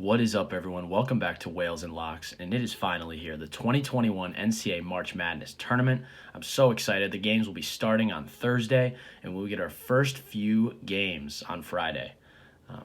What is up, everyone? Welcome back to Whales and Locks, and it is finally here, the 2021 NCAA March Madness Tournament. I'm so excited. The games will be starting on Thursday, and we'll get our first few games on Friday.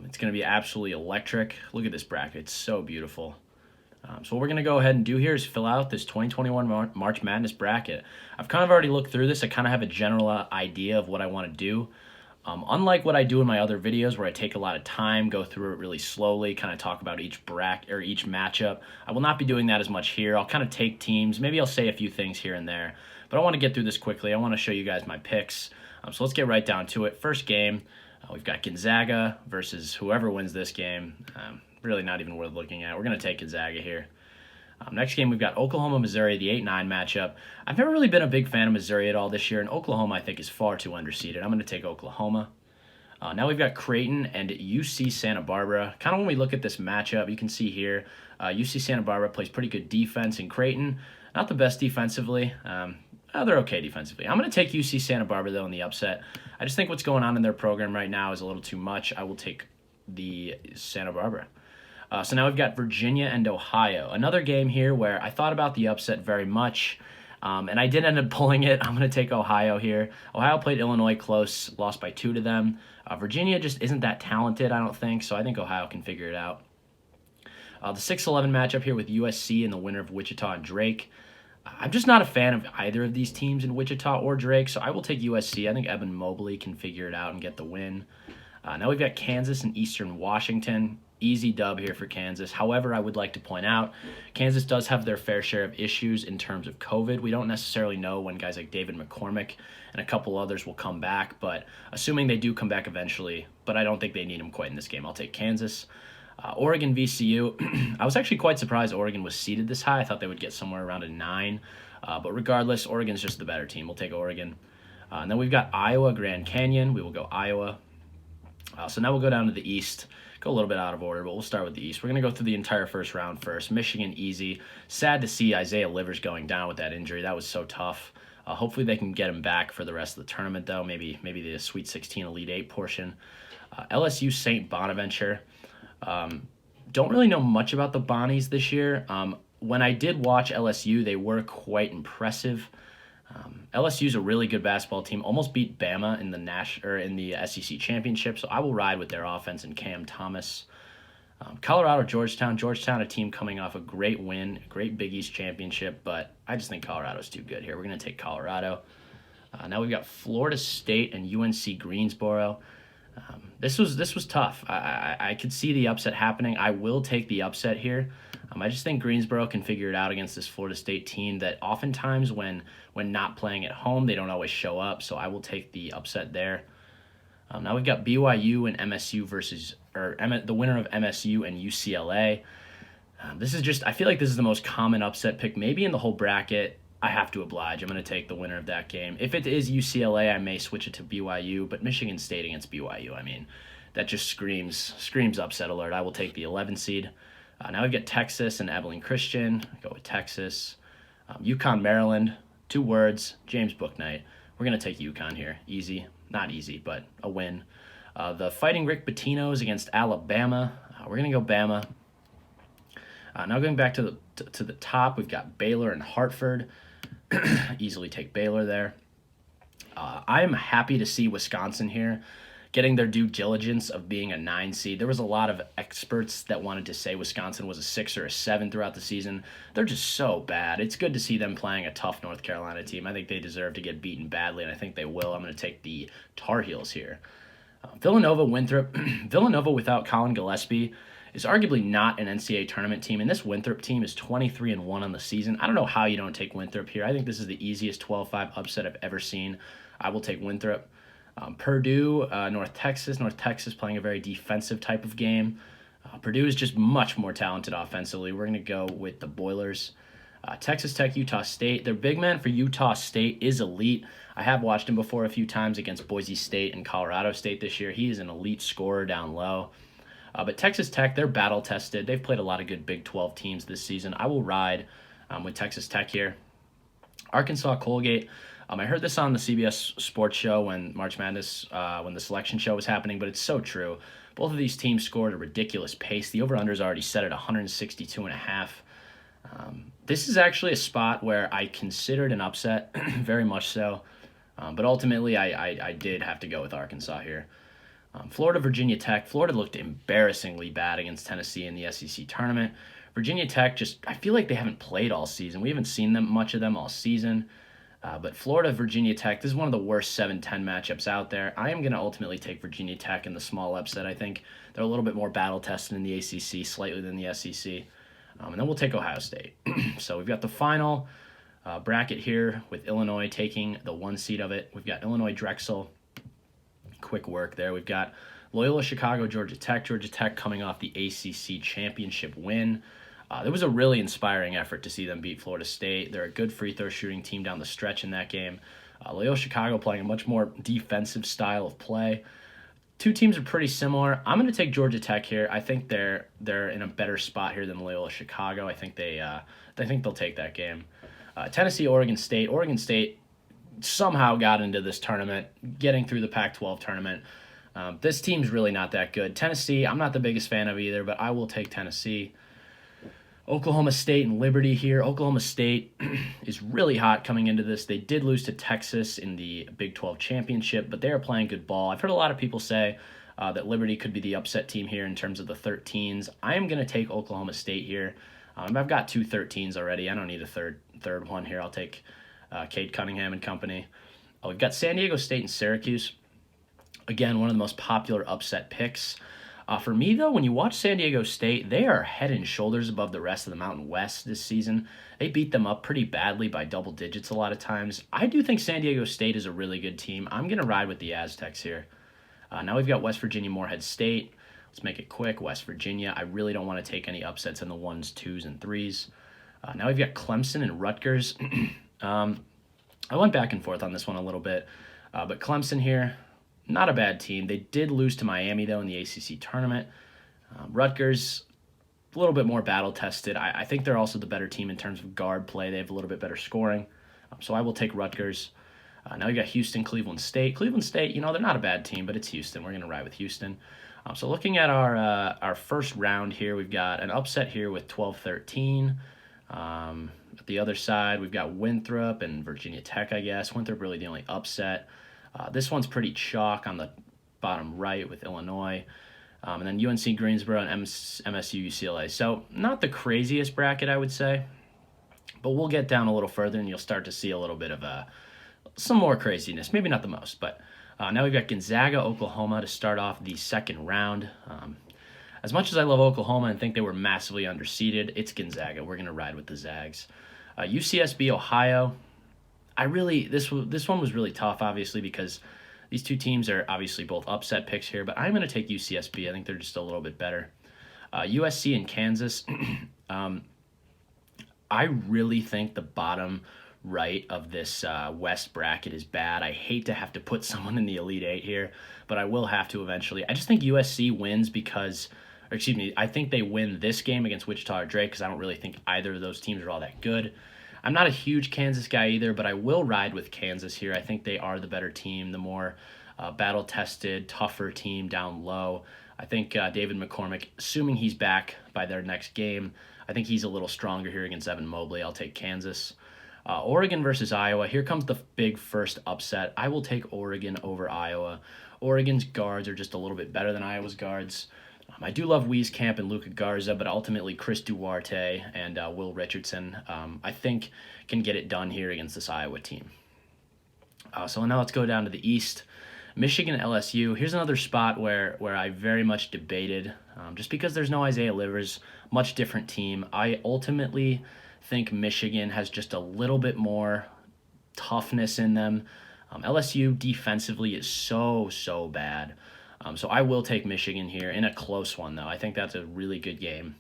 It's going to be absolutely electric. Look at this bracket. It's so beautiful. So what we're going to go ahead and do here is fill out this 2021 March Madness bracket. I've kind of already looked through this. I kind of have a general idea of what I want to do. Unlike what I do in my other videos where I take a lot of time, go through it really slowly, kind of talk about each bracket or each matchup, I will not be doing that as much here. I'll kind of take teams. Maybe I'll say a few things here and there, but I want to get through this quickly. I want to show you guys my picks. So let's get right down to it. First game, we've got Gonzaga versus whoever wins this game. Really not even worth looking at. We're going to take Gonzaga here. Next game, we've got Oklahoma-Missouri, the 8-9 matchup. I've never really been a big fan of Missouri at all this year, and Oklahoma, I think, is far too underseeded. I'm going to take Oklahoma. Now we've got Creighton and UC Santa Barbara. Kind of when we look at this matchup, you can see here, UC Santa Barbara plays pretty good defense, and Creighton, not the best defensively. They're okay defensively. I'm going to take UC Santa Barbara, though, in the upset. I just think what's going on in their program right now is a little too much. I will take the Santa Barbara. So now we've got Virginia and Ohio. Another game here where I thought about the upset very much, and I did end up pulling it. I'm going to take Ohio here. Ohio played Illinois close, lost by 2 to them. Virginia just isn't that talented, I don't think, so I think Ohio can figure it out. The 6-11 matchup here with USC and the winner of Wichita and Drake. I'm just not a fan of either of these teams in Wichita or Drake, so I will take USC. I think Evan Mobley can figure it out and get the win. Now we've got Kansas and Eastern Washington. Easy dub here for Kansas. However, I would like to point out, Kansas does have their fair share of issues in terms of COVID. We don't necessarily know when guys like David McCormick and a couple others will come back, but assuming they do come back eventually, but I don't think they need them quite in this game. I'll take Kansas. Oregon VCU. I was actually quite surprised Oregon was seeded this high. I thought they would get somewhere around a 9, but regardless, Oregon's just the better team. We'll take Oregon. And then we've got Iowa, Grand Canyon. We will go Iowa. So now we'll go down to the East. Go a little bit out of order, but we'll start with the East. We're going to go through the entire first round first. Michigan, easy. Sad to see Isaiah Livers going down with that injury. That was so tough. Hopefully they can get him back for the rest of the tournament, though. Maybe the Sweet 16 Elite 8 portion. LSU, St. Bonaventure. Don't really know much about the Bonnies this year. When I did watch LSU, they were quite impressive. LSU's a really good basketball team. Almost beat Bama in the SEC championship, so I will ride with their offense and Cam Thomas. Colorado, Georgetown. Georgetown, a team coming off a great win, great Big East championship, but I just think Colorado's too good here. We're going to take Colorado. Now we've got Florida State and UNC Greensboro. This was tough. I could see the upset happening. I will take the upset here. I just think Greensboro can figure it out against this Florida State team that oftentimes when not playing at home, they don't always show up, so I will take the upset there. Now we've got BYU and MSU the winner of MSU and UCLA. I feel like this is the most common upset pick maybe in the whole bracket. I have to oblige. I'm going to take the winner of that game. If it is UCLA, I may switch it to BYU, but Michigan State against BYU, I mean, that just screams upset alert. I will take the 11 seed. Now we've got Texas and Abilene Christian. I go with Texas. UConn, Maryland. 2 words, James Bouknight. We're going to take UConn here. Easy. Not easy, but a win. The Fighting Rick Pitino's against Alabama. We're going to go Bama. Now going back to the top, we've got Baylor and Hartford. Easily take Baylor there. I'm happy to see Wisconsin here getting their due diligence of being a 9 seed. There was a lot of experts that wanted to say Wisconsin was a 6 or a 7 throughout the season. They're just so bad. It's good to see them playing a tough North Carolina team. I think they deserve to get beaten badly, and I think they will. I'm going to take the Tar Heels here. Villanova, Winthrop. Villanova without Colin Gillespie is arguably not an NCAA tournament team, and this Winthrop team is 23-1 on the season. I don't know how you don't take Winthrop here. I think this is the easiest 12-5 upset I've ever seen. I will take Winthrop. Purdue, North Texas. North Texas playing a very defensive type of game. Purdue is just much more talented offensively. We're going to go with the Boilers. Texas Tech, Utah State. Their big man for Utah State is elite. I have watched him before a few times against Boise State and Colorado State this year. He is an elite scorer down low. But Texas Tech, they're battle-tested. They've played a lot of good Big 12 teams this season. I will ride with Texas Tech here. Arkansas, Colgate. I heard this on the CBS Sports show when March Madness, when the selection show was happening, but it's so true. Both of these teams scored at a ridiculous pace. The over-under is already set at 162.5. This is actually a spot where I considered an upset, very much so. But ultimately, I did have to go with Arkansas here. Florida, Virginia Tech. Florida looked embarrassingly bad against Tennessee in the SEC tournament. Virginia Tech I feel like they haven't played all season. We haven't seen much of them all season. But Florida, Virginia Tech, this is one of the worst 7-10 matchups out there. I am going to ultimately take Virginia Tech in the small upset. I think they're a little bit more battle-tested in the ACC, slightly than the SEC. And then we'll take Ohio State. So we've got the final bracket here with Illinois taking the 1 seed of it. We've got Illinois Drexel. Quick work there. We've got Loyola Chicago, Georgia Tech. Georgia Tech coming off the ACC championship win. It was a really inspiring effort to see them beat Florida State. They're a good free throw shooting team down the stretch in that game. Loyola Chicago playing a much more defensive style of play. Two teams are pretty similar. I'm going to take Georgia Tech here. I think they're in a better spot here than Loyola Chicago. I think they'll take that game. Tennessee, Oregon State. Oregon State somehow got into this tournament, getting through the Pac-12 tournament. This team's really not that good. Tennessee, I'm not the biggest fan of either, but I will take Tennessee. Oklahoma State and Liberty here. Oklahoma State is really hot coming into this. They did lose to Texas in the Big 12 championship, but they are playing good ball. I've heard a lot of people say that Liberty could be the upset team here in terms of the 13s. I am going to take Oklahoma State here. I've got 2 13s already. I don't need a third one here. I'll take Cade Cunningham and company. We've got San Diego State and Syracuse. Again, one of the most popular upset picks. For me, though, when you watch San Diego State, they are head and shoulders above the rest of the Mountain West this season. They beat them up pretty badly by double digits a lot of times. I do think San Diego State is a really good team. I'm going to ride with the Aztecs here. Now we've got West Virginia, Morehead State. Let's make it quick. West Virginia. I really don't want to take any upsets in the 1s, 2s, and 3s. Now we've got Clemson and Rutgers. I went back and forth on this one a little bit, but Clemson here, not a bad team. They did lose to Miami, though, in the ACC tournament. Rutgers, a little bit more battle-tested. I think they're also the better team in terms of guard play. They have a little bit better scoring. So I will take Rutgers. Now we got Houston, Cleveland State. Cleveland State, they're not a bad team, but it's Houston. We're going to ride with Houston. So looking at our first round here, we've got an upset here with 12-13. At the other side, we've got Winthrop and Virginia Tech, I guess. Winthrop really the only upset. This one's pretty chalk on the bottom right with Illinois. And then UNC Greensboro and MSU UCLA. So not the craziest bracket, I would say. But we'll get down a little further and you'll start to see a little bit of some more craziness. Maybe not the most, but now we've got Gonzaga, Oklahoma to start off the second round. As much as I love Oklahoma and think they were massively underseeded, it's Gonzaga. We're going to ride with the Zags. UCSB, Ohio. This one was really tough, obviously, because these two teams are obviously both upset picks here, but I'm going to take UCSB. I think they're just a little bit better. USC and Kansas. I really think the bottom right of this West bracket is bad. I hate to have to put someone in the Elite Eight here, but I will have to eventually. I just think USC wins I think they win this game against Wichita or Drake because I don't really think either of those teams are all that good. I'm not a huge Kansas guy either, but I will ride with Kansas here. I think they are the better team, the more battle-tested, tougher team down low. I think David McCormick, assuming he's back by their next game, I think he's a little stronger here against Evan Mobley. I'll take Kansas. Oregon versus Iowa. Here comes the big first upset. I will take Oregon over Iowa. Oregon's guards are just a little bit better than Iowa's guards. I do love Wieskamp and Luka Garza, but ultimately Chris Duarte and Will Richardson, I think, can get it done here against this Iowa team. So now let's go down to the East. Michigan, LSU. Here's another spot where I very much debated. Just because there's no Isaiah Livers, much different team. I ultimately think Michigan has just a little bit more toughness in them. LSU defensively is so bad. So I will take Michigan here in a close one, though. I think that's a really good game.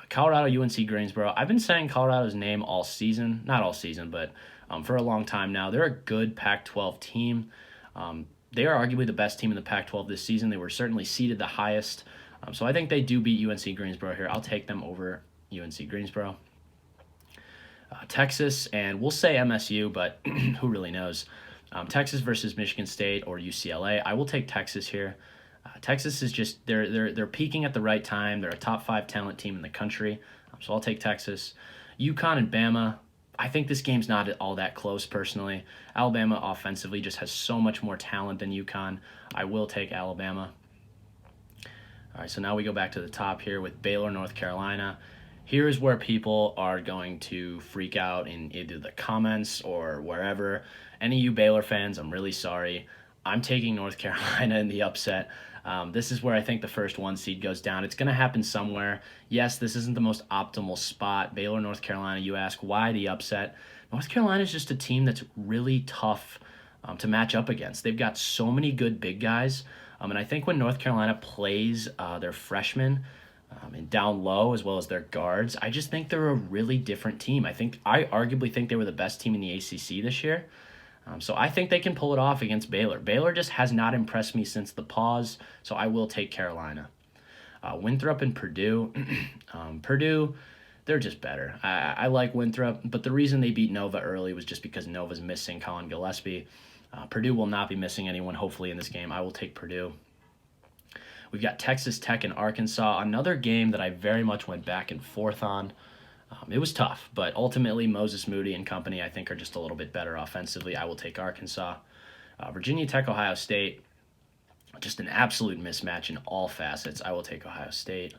Colorado, UNC Greensboro. I've been saying Colorado's name all season. Not all season, but for a long time now. They're a good Pac-12 team. They are arguably the best team in the Pac-12 this season. They were certainly seeded the highest. So I think they do beat UNC Greensboro here. I'll take them over UNC Greensboro. Texas, and we'll say MSU, but who really knows? Texas versus Michigan State or UCLA. I will take Texas here. Texas is just they're peaking at the right time. They're a top 5 talent team in the country, so I'll take Texas. UConn and Bama. I think this game's not all that close personally. Alabama offensively just has so much more talent than UConn. I will take Alabama. All right, so now we go back to the top here with Baylor, North Carolina. Here is where people are going to freak out in either the comments or wherever. Any of you Baylor fans, I'm really sorry. I'm taking North Carolina in the upset. This is where I think the first 1 seed goes down. It's going to happen somewhere. Yes, this isn't the most optimal spot. Baylor, North Carolina, you ask why the upset. North Carolina is just a team that's really tough to match up against. They've got so many good big guys. And I think when North Carolina plays their freshmen and down low as well as their guards, I just think they're a really different team. I arguably think they were the best team in the ACC this year. So I think they can pull it off against Baylor. Baylor just has not impressed me since the pause, so I will take Carolina. Winthrop and Purdue. Purdue, they're just better. I like Winthrop, but the reason they beat Nova early was just because Nova's missing Colin Gillespie. Purdue will not be missing anyone, hopefully, in this game. I will take Purdue. We've got Texas Tech and Arkansas, another game that I very much went back and forth on. It was tough, but ultimately Moses Moody and company I think are just a little bit better offensively. I will take Arkansas. Virginia Tech, Ohio State, just an absolute mismatch in all facets. I will take Ohio State.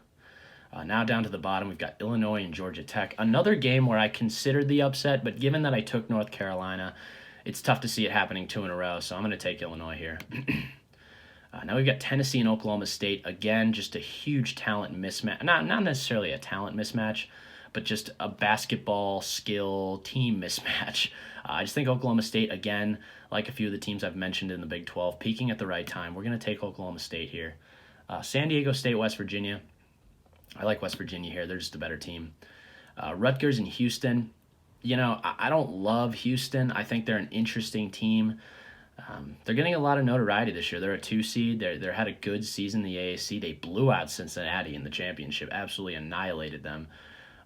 Now down to the bottom, we've got Illinois and Georgia Tech. Another game where I considered the upset, but given that I took North Carolina, it's tough to see it happening 2 in a row, so I'm going to take Illinois here. Now we've got Tennessee and Oklahoma State. Again, just a huge talent mismatch. Not necessarily a talent mismatch, but just a basketball skill team mismatch. I just think Oklahoma State, again, like a few of the teams I've mentioned in the Big 12, peaking at the right time. We're going to take Oklahoma State here. San Diego State, West Virginia. I like West Virginia here. They're just a better team. Rutgers and Houston. You know, I don't love Houston. I think they're an interesting team. They're getting a lot of notoriety this year. They're a 2 seed. They had a good season in the AAC. They blew out Cincinnati in the championship, absolutely annihilated them.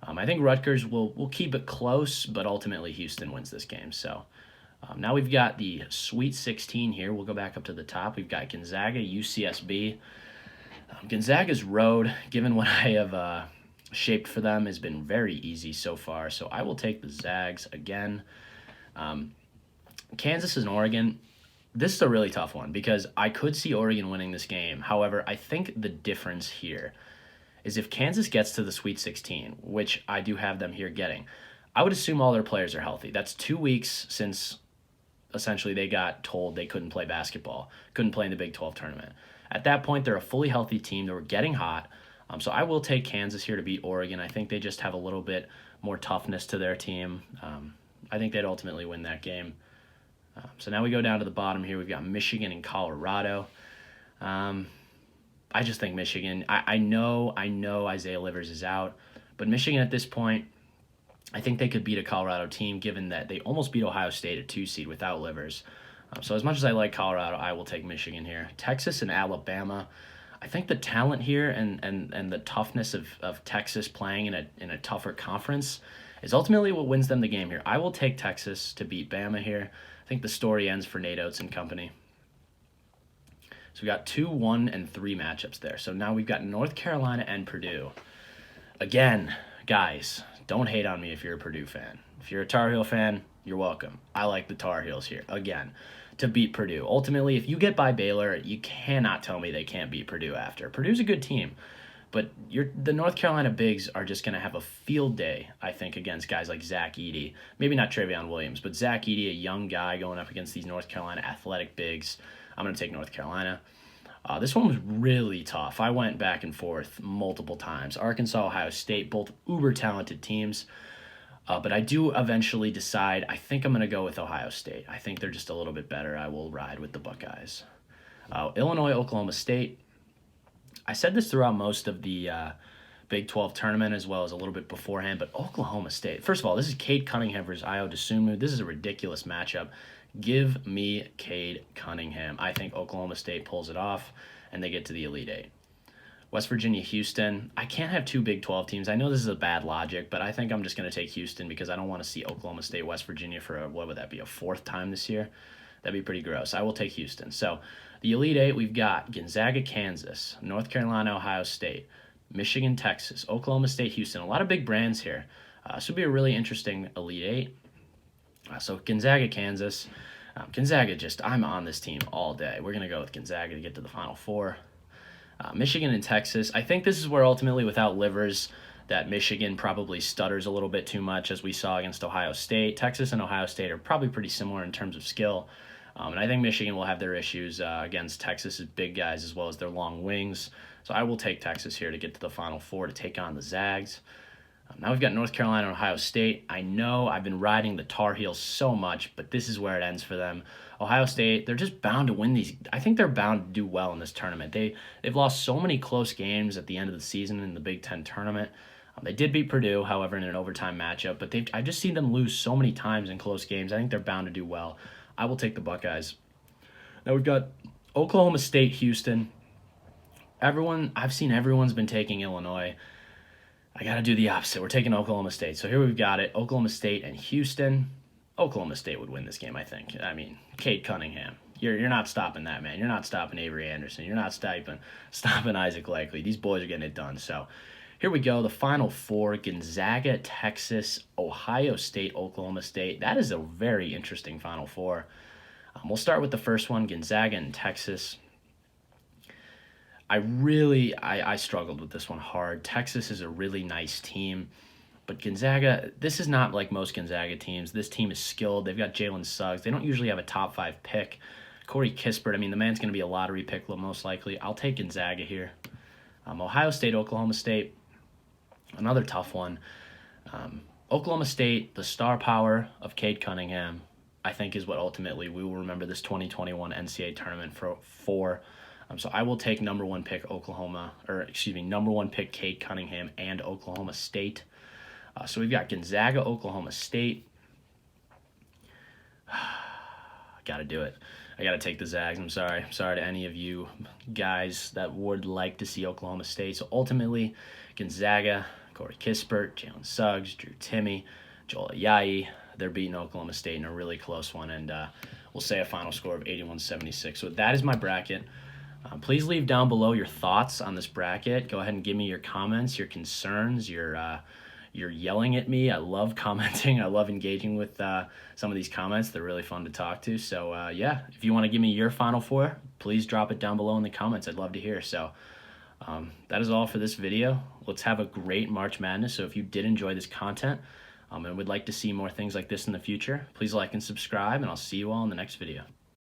I think Rutgers will keep it close, but ultimately Houston wins this game. So now we've got the Sweet 16 here. We'll go back up to the top. We've got Gonzaga, UCSB. Gonzaga's road, given what I have shaped for them, has been very easy so far. So I will take the Zags again. Kansas and Oregon. This is a really tough one because I could see Oregon winning this game. However, I think the difference here is if Kansas gets to the Sweet 16, which I do have them here getting, I would assume all their players are healthy. That's 2 weeks since essentially they got told they couldn't play basketball, couldn't play in the Big 12 tournament. At that point, they're a fully healthy team. They were getting hot. So I will take Kansas here to beat Oregon. I think they just have a little bit more toughness to their team. I think they'd ultimately win that game. So now we go down to the bottom here. We've got Michigan and Colorado. I just think Michigan, I know Isaiah Livers is out, but Michigan at this point, I think they could beat a Colorado team given that they almost beat Ohio State, a 2 seed, without Livers. So as much as I like Colorado, I will take Michigan here. Texas and Alabama. I think the talent here and the toughness of Texas playing in a tougher conference is ultimately what wins them the game here. I will take Texas to beat Bama here. I think the story ends for Nate Oates and company. So we got 2, 1, and 3 matchups there. So now we've got North Carolina and Purdue. Again, guys, don't hate on me if you're a Purdue fan. If you're a Tar Heel fan, you're welcome. I like the Tar Heels here, again, to beat Purdue. Ultimately, if you get by Baylor, you cannot tell me they can't beat Purdue after. Purdue's a good team, but the North Carolina bigs are just going to have a field day, I think, against guys like Zach Edey. Maybe not Travion Williams, but Zach Edey, a young guy going up against these North Carolina athletic bigs. I'm going to take North Carolina. This one was really tough. I went back and forth multiple times. Arkansas, Ohio State, both uber-talented teams. But I do eventually decide, I think I'm going to go with Ohio State. I think they're just a little bit better. I will ride with the Buckeyes. Illinois, Oklahoma State. I said this throughout most of the Big 12 tournament as well as a little bit beforehand, but Oklahoma State. First of all, this is Cade Cunningham versus Ayo Dosunmu. This is a ridiculous matchup. Give me Cade Cunningham. I think Oklahoma State pulls it off, and they get to the Elite Eight. West Virginia, Houston. I can't have two Big 12 teams. I know this is a bad logic, but I think I'm just going to take Houston because I don't want to see Oklahoma State, West Virginia for what would that be, a fourth time this year? That'd be pretty gross. I will take Houston. So the Elite Eight, we've got Gonzaga, Kansas, North Carolina, Ohio State, Michigan, Texas, Oklahoma State, Houston. A lot of big brands here. This will be a really interesting Elite Eight. So Gonzaga, Kansas. Gonzaga, I'm on this team all day. We're going to go with Gonzaga to get to the Final Four. Michigan and Texas. I think this is where ultimately, without Livers, that Michigan probably stutters a little bit too much, as we saw against Ohio State. Texas and Ohio State are probably pretty similar in terms of skill. And I think Michigan will have their issues against Texas's big guys as well as their long wings. So I will take Texas here to get to the Final Four to take on the Zags. Now we've got North Carolina and Ohio State. I know I've been riding the Tar Heels so much, but this is where it ends for them. Ohio State, they're just bound to win these. I think they're bound to do well in this tournament. They've lost so many close games at the end of the season in the Big Ten tournament. They did beat Purdue, however, in an overtime matchup, but I've just seen them lose so many times in close games. I think they're bound to do well. I will take the Buckeyes. Now we've got Oklahoma State, Houston. I've seen everyone's been taking Illinois. I got to do the opposite. We're taking Oklahoma State. So here we've got it, Oklahoma State and Houston. Oklahoma State would win this game, I think. I mean, Cade Cunningham. You're not stopping that, man. You're not stopping Avery Anderson. You're not stopping Isaac Likely. These boys are getting it done. So here we go, the Final Four, Gonzaga, Texas, Ohio State, Oklahoma State. That is a very interesting Final Four. We'll start with the first one, Gonzaga and Texas. I struggled with this one hard. Texas is a really nice team, but Gonzaga, this is not like most Gonzaga teams. This team is skilled. They've got Jalen Suggs. They don't usually have a top 5 pick. Corey Kispert, I mean, the man's going to be a lottery pick most likely. I'll take Gonzaga here. Ohio State, Oklahoma State, another tough one. Oklahoma State, the star power of Cade Cunningham, I think is what ultimately we will remember this 2021 NCAA tournament for. So I will take number one pick Cade Cunningham and Oklahoma State. So we've got Gonzaga, Oklahoma State. Got to do it. I got to take the Zags. I'm sorry. I'm sorry to any of you guys that would like to see Oklahoma State. So ultimately, Gonzaga, Corey Kispert, Jalen Suggs, Drew Timme, Joel Ayayi, they're beating Oklahoma State in a really close one. And we'll say a final score of 81-76. So that is my bracket. Please leave down below your thoughts on this bracket. Go ahead and give me your comments, your concerns, you're yelling at me. I love commenting. I love engaging with some of these comments. They're really fun to talk to. So, yeah, if you want to give me your Final Four, please drop it down below in the comments. I'd love to hear. So that is all for this video. Let's have a great March Madness. So if you did enjoy this content and would like to see more things like this in the future, please like and subscribe, and I'll see you all in the next video.